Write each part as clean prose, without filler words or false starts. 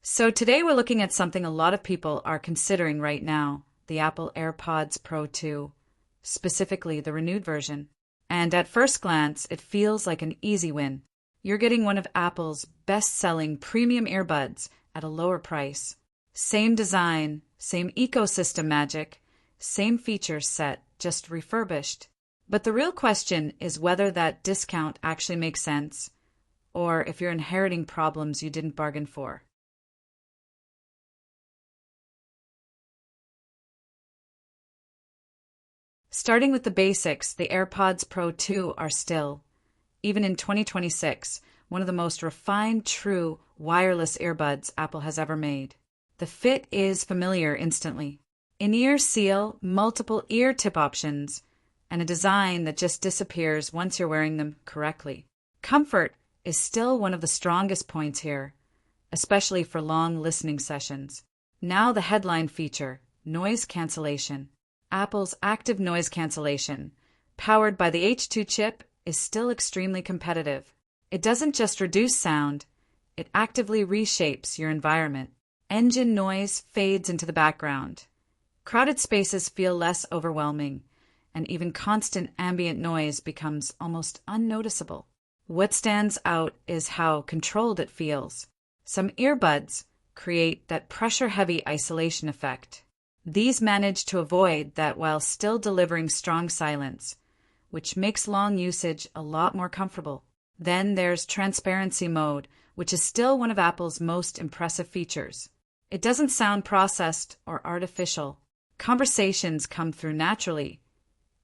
So today we're looking at something a lot of people are considering right now, the Apple AirPods Pro 2, specifically the renewed version. And at first glance, it feels like an easy win. You're getting one of Apple's best-selling premium earbuds at a lower price. Same design, same ecosystem magic, same feature set, just refurbished. But the real question is whether that discount actually makes sense, or if you're inheriting problems you didn't bargain for. Starting with the basics, the AirPods Pro 2 are still, even in 2026, one of the most refined, true wireless earbuds Apple has ever made. The fit is familiar instantly. In-ear seal, multiple ear tip options, and a design that just disappears once you're wearing them correctly. Comfort is still one of the strongest points here, especially for long listening sessions. Now the headline feature, noise cancellation. Apple's active noise cancellation, powered by the H2 chip, is still extremely competitive. It doesn't just reduce sound, it actively reshapes your environment. Engine noise fades into the background. Crowded spaces feel less overwhelming, and even constant ambient noise becomes almost unnoticeable. What stands out is how controlled it feels. Some earbuds create that pressure-heavy isolation effect. These manage to avoid that while still delivering strong silence, which makes long usage a lot more comfortable. Then there's transparency mode, which is still one of Apple's most impressive features. It doesn't sound processed or artificial. Conversations come through naturally,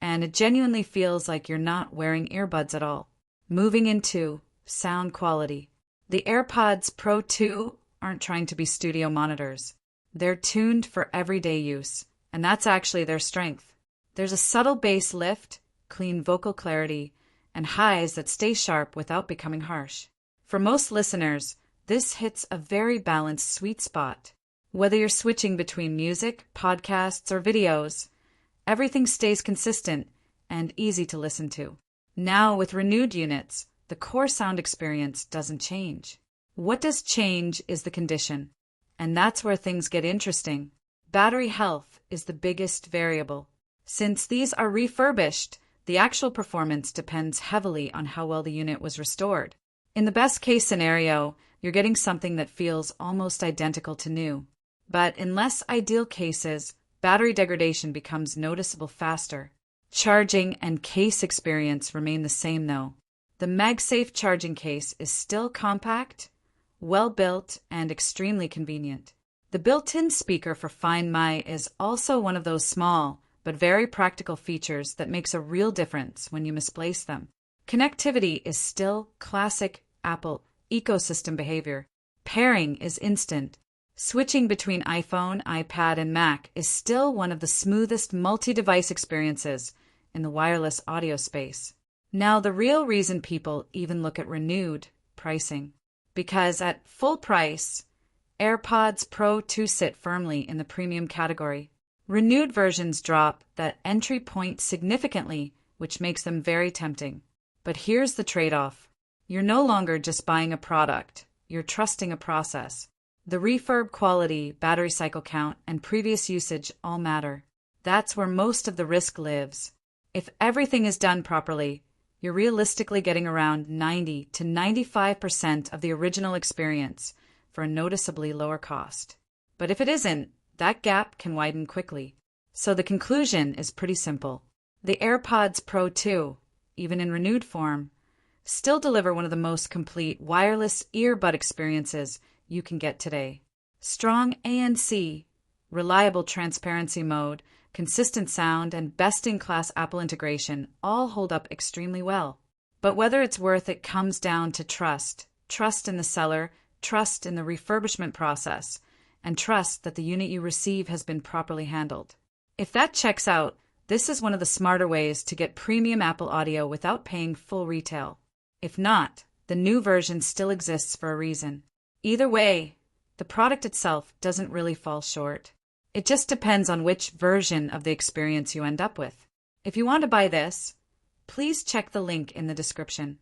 and it genuinely feels like you're not wearing earbuds at all. Moving into sound quality. The AirPods Pro 2 aren't trying to be studio monitors. They're tuned for everyday use, and that's actually their strength. There's a subtle bass lift, clean vocal clarity, and highs that stay sharp without becoming harsh. For most listeners, this hits a very balanced sweet spot. Whether you're switching between music, podcasts, or videos, everything stays consistent and easy to listen to. Now, with renewed units, the core sound experience doesn't change. What does change is the condition. And that's where things get interesting. Battery health is the biggest variable. Since these are refurbished, the actual performance depends heavily on how well the unit was restored. In the best case scenario, you're getting something that feels almost identical to new. But in less ideal cases, battery degradation becomes noticeable faster. Charging and case experience remain the same though. The MagSafe charging case is still compact, well-built, and extremely convenient. The built-in speaker for Find My is also one of those small but very practical features that makes a real difference when you misplace them. Connectivity is still classic Apple ecosystem behavior. Pairing is instant. Switching between iPhone, iPad, and Mac is still one of the smoothest multi-device experiences in the wireless audio space. Now, the real reason people even look at renewed pricing. Because at full price, AirPods Pro 2 sit firmly in the premium category. Renewed versions drop that entry point significantly, which makes them very tempting. But here's the trade-off. You're no longer just buying a product, you're trusting a process. The refurb quality, battery cycle count, and previous usage all matter. That's where most of the risk lives. If everything is done properly, you're realistically getting around 90 to 95% of the original experience for a noticeably lower cost. But if it isn't, that gap can widen quickly. So the conclusion is pretty simple. The AirPods Pro 2, even in renewed form, still deliver one of the most complete wireless earbud experiences you can get today. Strong ANC, reliable transparency mode, consistent sound, and best-in-class Apple integration all hold up extremely well. But whether it's worth it comes down to trust. Trust in the seller, trust in the refurbishment process, and trust that the unit you receive has been properly handled. If that checks out, this is one of the smarter ways to get premium Apple audio without paying full retail. If not, the new version still exists for a reason. Either way, the product itself doesn't really fall short. It just depends on which version of the experience you end up with. If you want to buy this, please check the link in the description.